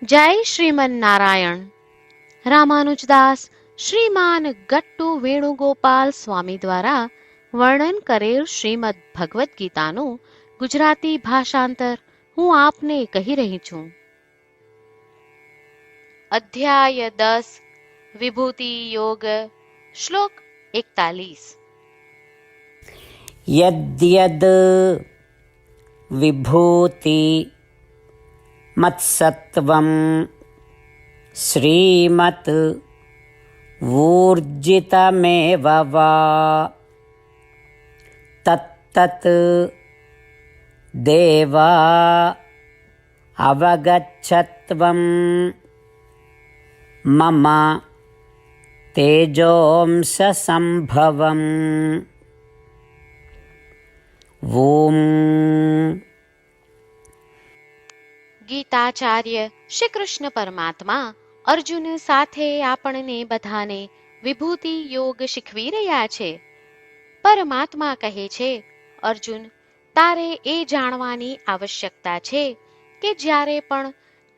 જય શ્રીમન નારાયણ. રામાનુજદાસ શ્રીમાન ગટ્ટુ વેણુગોપાલ સ્વામી દ્વારા વર્ણન કરેલ શ્રીમદ ભગવદ્ ગીતાનું ગુજરાતી ભાષાંતર હું આપને કહી રહી છું. અધ્યાય 10 વિભૂતિ યોગ. શ્લોક 41. યદ્યદ વિભૂતિ મત્સત્વં શ્રીમત ઊર્જિતમેવ વા તત્તત દેવા અવગચ્છત્વં મમ તેજોંશ સંભવમ. ઓમ. ગીતાચાર્ય શ્રી કૃષ્ણ પરમાત્મા અર્જુન સાથે આપણને બધાને વિભૂતિ યોગ શીખવી રહ્યા છે. પરમાત્મા કહે છે, અર્જુન, તારે એ જાણવાની આવશ્યકતા છે કે જ્યારે પણ,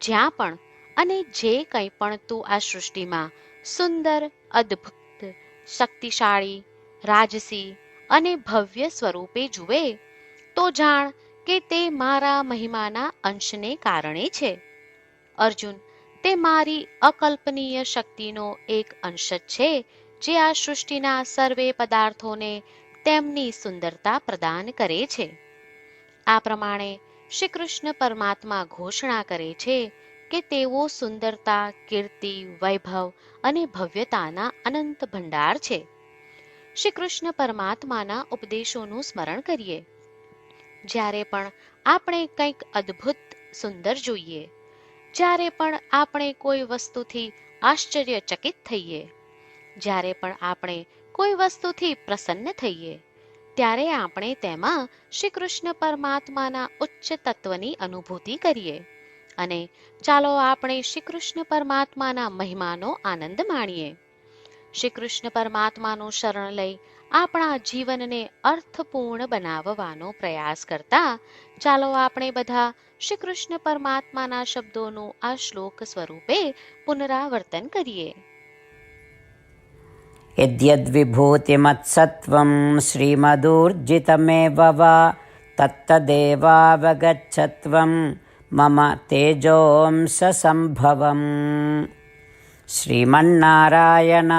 જ્યાં પણ અને જે કંઈ પણ તું આ સૃષ્ટિમાં સુંદર, અદ્ભુત, શક્તિશાળી, રાજસી અને ભવ્ય સ્વરૂપે જુએ તો જાણ કે તે મારા મહિમાના અંશને કારણે છે. અર્જુન, તે મારી અકલ્પનીય શક્તિનો એક અંશ જ છે જે આ સૃષ્ટિના સર્વે પદાર્થોને તેમની સુંદરતા પ્રદાન કરે છે. આ પ્રમાણે શ્રી કૃષ્ણ પરમાત્મા ઘોષણા કરે છે કે તેઓ સુંદરતા, કીર્તિ, વૈભવ અને ભવ્યતાના અનંત ભંડાર છે. શ્રી કૃષ્ણ પરમાત્માના ઉપદેશોનું સ્મરણ કરીએ. જ્યારે પણ આપણે કંઈક અદ્ભુત, સુંદર જોઈએ, જ્યારે પણ આપણે કોઈ વસ્તુથી આશ્ચર્યચકિત થઈએ, જ્યારે પણ આપણે કોઈ વસ્તુથી પ્રસન્ન થઈએ, ત્યારે આપણે તેમાં શ્રી કૃષ્ણ પરમાત્માના ઉચ્ચ તત્વની અનુભૂતિ કરીએ અને ચાલો આપણે શ્રી કૃષ્ણ પરમાત્માના મહિમાનો આનંદ માણીએ. શ્રી કૃષ્ણ પરમાત્માનું શરણ લઈ આપણા જીવનને અર્થપૂર્ણ બનાવવાનો પ્રયાસ કરતા ચાલો આપણે બધા શ્રી કૃષ્ણ પરમાત્માના શબ્દોનું આ શ્લોક સ્વરૂપે પુનરાવર્તન કરીએ. યદ્યદ્વિભૂતિમત્સત્વં શ્રીમદૂર્જિતમેવ વા તત્તદેવાવગચ્છત્વં મમ તેજોંશ સંભવમ. શ્રીમન્નારાયણ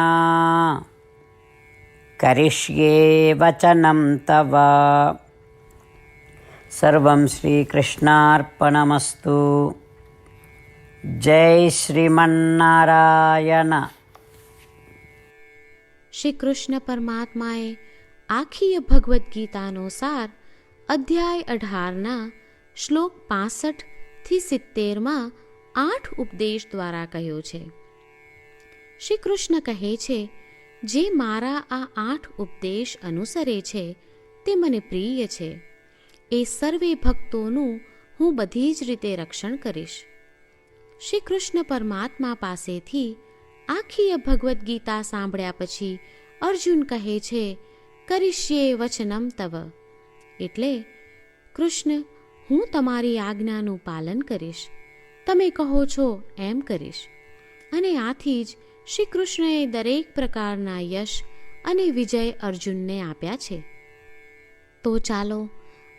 કરિષ્યે વચનમ તવ. સર્વં શ્રીકૃષ્ણાર્પણમસ્તુ. જય શ્રીમન્નારાયણ. શ્રી કૃષ્ણ પરમાત્માએ આખી ભગવદ્ ગીતાનો સાર અધ્યાય 18ના શ્લોક 65 થી 70માં 8 ઉપદેશ દ્વારા કહ્યો છે. શ્રી કૃષ્ણ કહે છે, જે મારા આ 8 ઉપદેશ અનુસરે છે તે મને પ્રિય છે. એ સર્વે ભક્તોનું હું બધી જ રીતે રક્ષણ કરીશ. શ્રી કૃષ્ણ પરમાત્મા પાસેથી આખી ભગવદ્ ગીતા સાંભળ્યા પછી અર્જુન કહે છે, કરિષ્યે વચનમ તવ, એટલે કૃષ્ણ, હું તમારી આજ્ઞાનું પાલન કરીશ, તમે કહો છો એમ કરીશ. અને આથી જ શ્રી કૃષ્ણએ દરેક પ્રકારના યશ અને વિજય અર્જુનને આપ્યા છે. તો ચાલો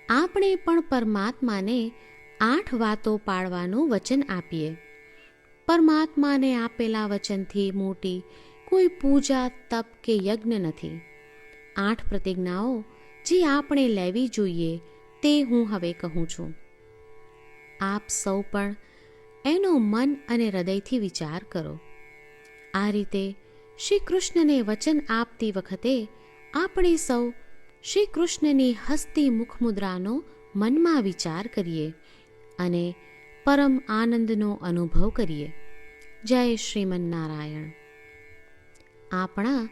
આપણે પણ પરમાત્માને 8 વાતો પાળવાનું વચન આપીએ. પરમાત્માને આપેલા વચનથી મોટી કોઈ પૂજા, તપ કે યજ્ઞ નથી. 8 પ્રતિજ્ઞાઓ જે આપણે લેવી જોઈએ તે હું હવે કહું છું. આપ સૌ પણ એનો મન અને હૃદયથી વિચાર કરો. આ રીતે શ્રી કૃષ્ણને વચન આપતી વખતે આપણે સૌ શ્રી કૃષ્ણની હસતી મુખમુદ્રાનો મનમાં વિચાર કરીએ અને પરમ આનંદનો અનુભવ કરીએ. જય શ્રીમન્નારાયણ. આપણા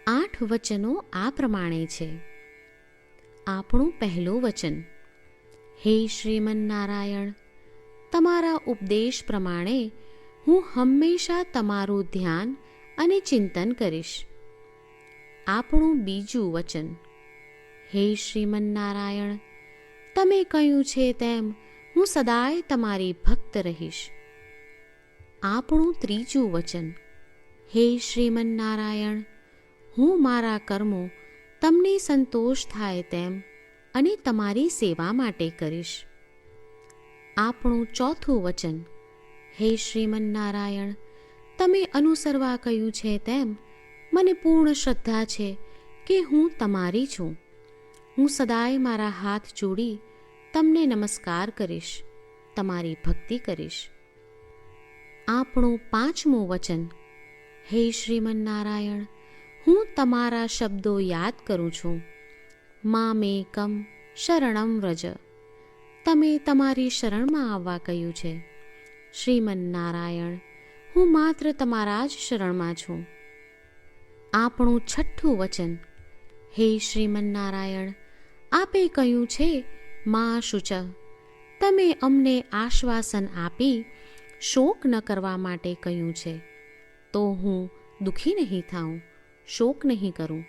8 વચનો આ પ્રમાણે છે. આપણું પહેલું વચન, હે શ્રીમન્નારાયણ, તમારા ઉપદેશ પ્રમાણે હું હંમેશા તમારું ધ્યાન અને ચિંતન કરીશ. આપણું બીજું વચન, હે શ્રીમન્નારાયણ, તમે કહ્યું છે તેમ હું સદાય તમારી ભક્ત રહીશ. આપણું ત્રીજું વચન. હે શ્રીમન્નારાયણ, હું મારા કર્મો તમને સંતોષ થાય તેમ અને તમારી સેવા માટે કરીશ. આપણું ચોથું વચન. હે શ્રીમન્નારાયણ, તમે અનુસરવા કહ્યું છે તેમ મને પૂર્ણ શ્રદ્ધા છે કે હું તમારી છું. હું સદાય મારા હાથ જોડી તમને નમસ્કાર કરીશ, તમારી ભક્તિ કરીશ. આપણું પાંચમું વચન. હે શ્રીમન્નારાયણ, હું તમારા શબ્દો યાદ કરું છું. મામેકમ શરણમ વ્રજ, તમે તમારી શરણમાં આવવા કહ્યું છે. શ્રીમન્નારાયણ, હું માત્ર તમારા જ શરણમાં છું. આપણું છઠ્ઠું વચન. હે શ્રીમન્નારાયણ, આપે કહ્યું છે મા શુચ, તમે અમને આશ્વાસન આપી શોક ન કરવા માટે કહ્યું છે, તો હું દુઃખી નહીં થાઉં, શોક નહીં કરું.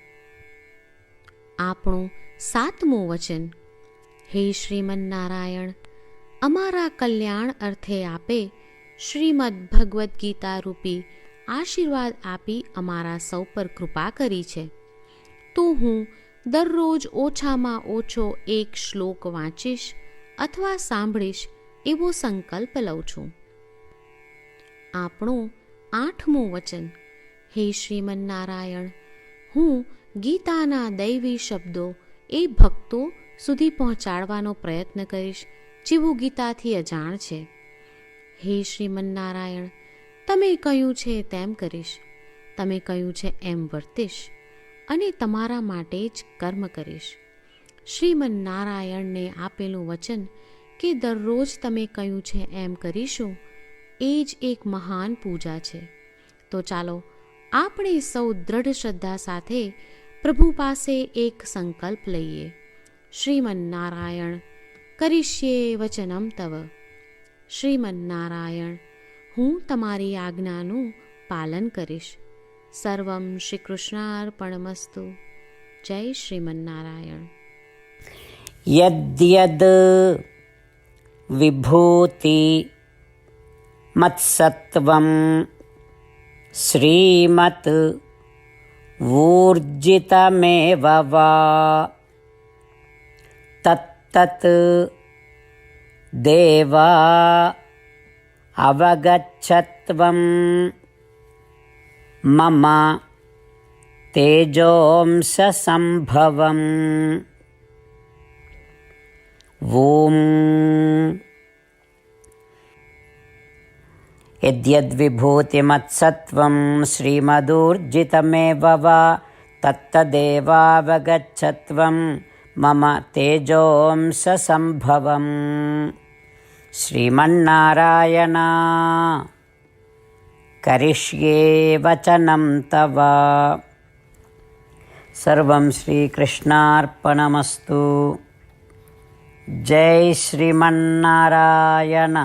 આપણું સાતમું વચન. હે શ્રીમન્નારાયણ, અમારા કલ્યાણ અર્થે આપે શ્રીમદ્ ભગવદ્ ગીતા રૂપી આશીર્વાદ આપી અમારા સૌ પર કૃપા કરી છે, તો હું દરરોજ ઓછામાં ઓછો એક શ્લોક વાંચીશ અથવા સાંભળીશ એવો સંકલ્પ લઉં છું. આપણું આઠમું વચન. હે શ્રીમન્નારાયણ, હું ગીતાના દૈવી શબ્દો એ ભક્તો સુધી પહોંચાડવાનો પ્રયત્ન કરીશ જેઓ ગીતાથી અજાણ છે. હે શ્રીમન્નારાયણ, તમે કહ્યું છે તેમ કરીશ, તમે કહ્યું છે એમ વર્તીશ અને તમારા માટે જ કર્મ કરીશ. શ્રીમન્નારાયણને આપેલું વચન કે દરરોજ તમે કહ્યું છે એમ કરીશું, એ જ એક મહાન પૂજા છે. તો ચાલો આપણે સૌ દ્રઢ શ્રદ્ધા સાથે પ્રભુ પાસે એક સંકલ્પ લઈએ. શ્રીમન્નારાયણ, કરીશ્યે વચનમ તવ. શ્રીમન્નારાયણ, હું તમારી આજ્ઞાનું પાલન કરીશ. સર્વમ શ્રી કૃષ્ણાર્પણમસ્તુ. જય શ્રીમન્નારાયણ. યદ્યદ વિભૂતિ મત્સત્વં શ્રીમત ઊર્જિતમેવ વા તત્તત દેવા અવગચ્છત્વં મમ તેજોંશ સંભવમ. ઓમ યદ્યદ્વિભૂતિમત્સત્વં શ્રીમદૂર્જિતમેવ વા તત્તદેવાવગચ્છત્વં મમ તેજોંશ સંભવમ. શ્રીમન્નારાયણ, કરિષ્યે વચનમ તવ. સર્વં શ્રીકૃષ્ણાર્પણમસ્તુ. જય શ્રીમન્નારાયણ.